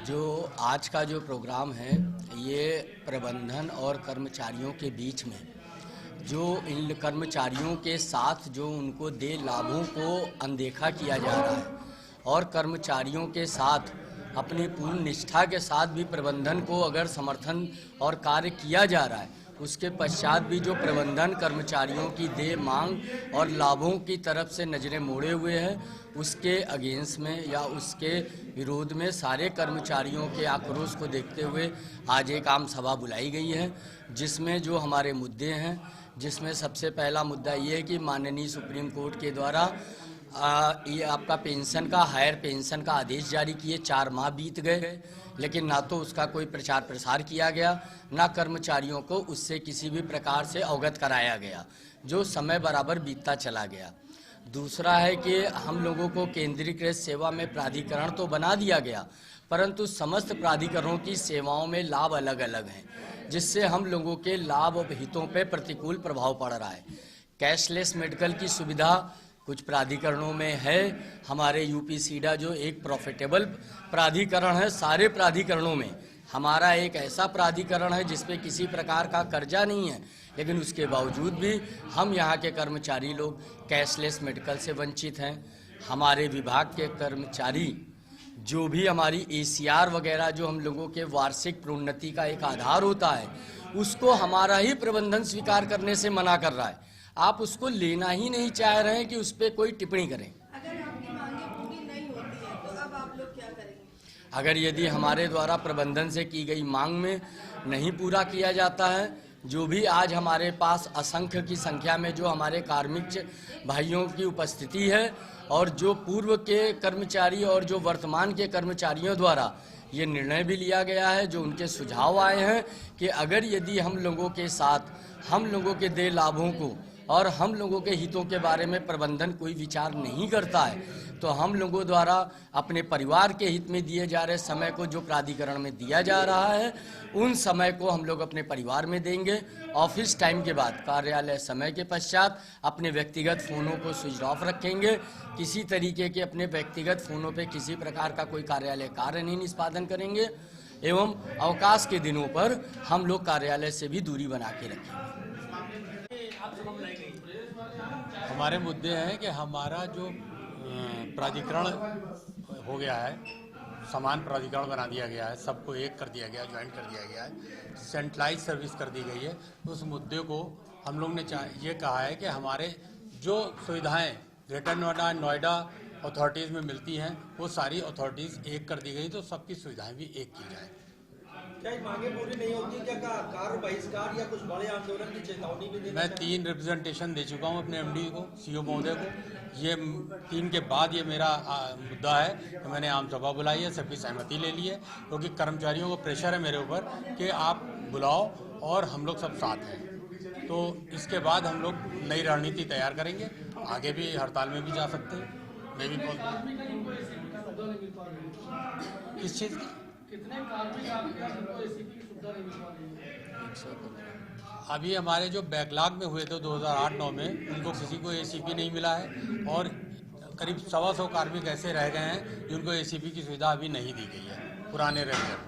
जो आज का जो प्रोग्राम है ये प्रबंधन और कर्मचारियों के बीच में जो इन कर्मचारियों के साथ जो उनको दे लाभों को अनदेखा किया जा रहा है और कर्मचारियों के साथ अपनी पूर्ण निष्ठा के साथ भी प्रबंधन को अगर समर्थन और कार्य किया जा रहा है, उसके पश्चात भी जो प्रबंधन कर्मचारियों की देय मांग और लाभों की तरफ से नज़रें मोड़े हुए हैं, उसके अगेंस्ट में या उसके विरोध में सारे कर्मचारियों के आक्रोश को देखते हुए आज एक आम सभा बुलाई गई है, जिसमें जो हमारे मुद्दे हैं, जिसमें सबसे पहला मुद्दा ये है कि माननीय सुप्रीम कोर्ट के द्वारा ये आपका पेंशन का हायर पेंशन का आदेश जारी किए 4 माह बीत गए, लेकिन ना तो उसका कोई प्रचार प्रसार किया गया, ना कर्मचारियों को उससे किसी भी प्रकार से अवगत कराया गया, जो समय बराबर बीतता चला गया। दूसरा है कि हम लोगों को केंद्रीकृत सेवा में प्राधिकरण तो बना दिया गया, परंतु समस्त प्राधिकरणों की सेवाओं में लाभ अलग अलग हैं, जिससे हम लोगों के लाभ और हितों पर प्रतिकूल प्रभाव पड़ रहा है। कैशलेस मेडिकल की सुविधा कुछ प्राधिकरणों में है, हमारे यूपी सीडा जो एक प्रॉफिटेबल प्राधिकरण है, सारे प्राधिकरणों में हमारा एक ऐसा प्राधिकरण है जिसपे किसी प्रकार का कर्जा नहीं है, लेकिन उसके बावजूद भी हम यहाँ के कर्मचारी लोग कैशलेस मेडिकल से वंचित हैं। हमारे विभाग के कर्मचारी जो भी हमारी ACR वगैरह जो हम लोगों के वार्षिक प्रोन्नति का एक आधार होता है, उसको हमारा ही प्रबंधन स्वीकार करने से मना कर रहा है। आप उसको लेना ही नहीं चाह रहे हैं कि उस पर कोई टिप्पणी करें। अगर आपकी मांगें पूरी नहीं होती है तो अब आप लोग क्या करेंगे? अगर यदि हमारे द्वारा प्रबंधन से की गई मांग में नहीं पूरा किया जाता है, जो भी आज हमारे पास असंख्य की संख्या में जो हमारे कार्मिक भाइयों की उपस्थिति है और जो पूर्व के कर्मचारी और जो वर्तमान के कर्मचारियों द्वारा ये निर्णय भी लिया गया है, जो उनके सुझाव आए हैं कि अगर यदि हम लोगों के साथ हम लोगों के देय लाभों को और हम लोगों के हितों के बारे में प्रबंधन कोई विचार नहीं करता है, तो हम लोगों द्वारा अपने परिवार के हित में दिए जा रहे समय को जो प्राधिकरण में दिया जा रहा है, उन समय को हम लोग अपने परिवार में देंगे। ऑफिस टाइम के बाद कार्यालय समय के पश्चात अपने व्यक्तिगत फ़ोनों को स्विच ऑफ रखेंगे। किसी तरीके के अपने व्यक्तिगत फ़ोनों पर किसी प्रकार का कोई कार्यालय कार्य नहीं निष्पादन करेंगे एवं अवकाश के दिनों पर हम लोग कार्यालय से भी दूरी बना के रखेंगे। हमारे मुद्दे हैं कि हमारा जो प्राधिकरण हो गया है, समान प्राधिकरण बना दिया गया है, सबको एक कर दिया गया, ज्वाइंट कर दिया गया है, सेंट्रलाइज सर्विस कर दी गई है। उस मुद्दे को हम लोग ने ये कहा है कि हमारे जो सुविधाएं ग्रेटर नोएडा अथॉरिटीज़ में मिलती हैं, वो सारी अथॉरिटीज़ एक कर दी गई, तो सबकी सुविधाएं भी एक की जाए। क्या मांगे पूरी नहीं होती, क्या कार्य बहिष्कार या कुछ बड़े आंदोलन की चेतावनी भी देना? मैं 3 रिप्रेजेंटेशन दे चुका हूं अपने MD को, CO महोदय को। ये 3 के बाद ये मेरा मुद्दा है कि मैंने आम सभा बुलाई है, सबकी सहमति ले ली है, क्योंकि कर्मचारियों को प्रेशर है मेरे ऊपर कि आप बुलाओ और हम लोग सब साथ हैं। तो इसके बाद हम लोग नई रणनीति तैयार करेंगे, आगे भी हड़ताल में भी जा सकते हैं। मैं भी इस चीज़ कितने कार्मिक आपको ACP की सुविधा नहीं मिल पा रही है? अभी हमारे जो बैकलॉग में हुए थे 2008-9 में, उनको किसी को ACP नहीं मिला है और करीब 125 कार्मिक ऐसे रह गए हैं जिनको ACP की सुविधा अभी नहीं दी गई है, पुराने रेगुलर।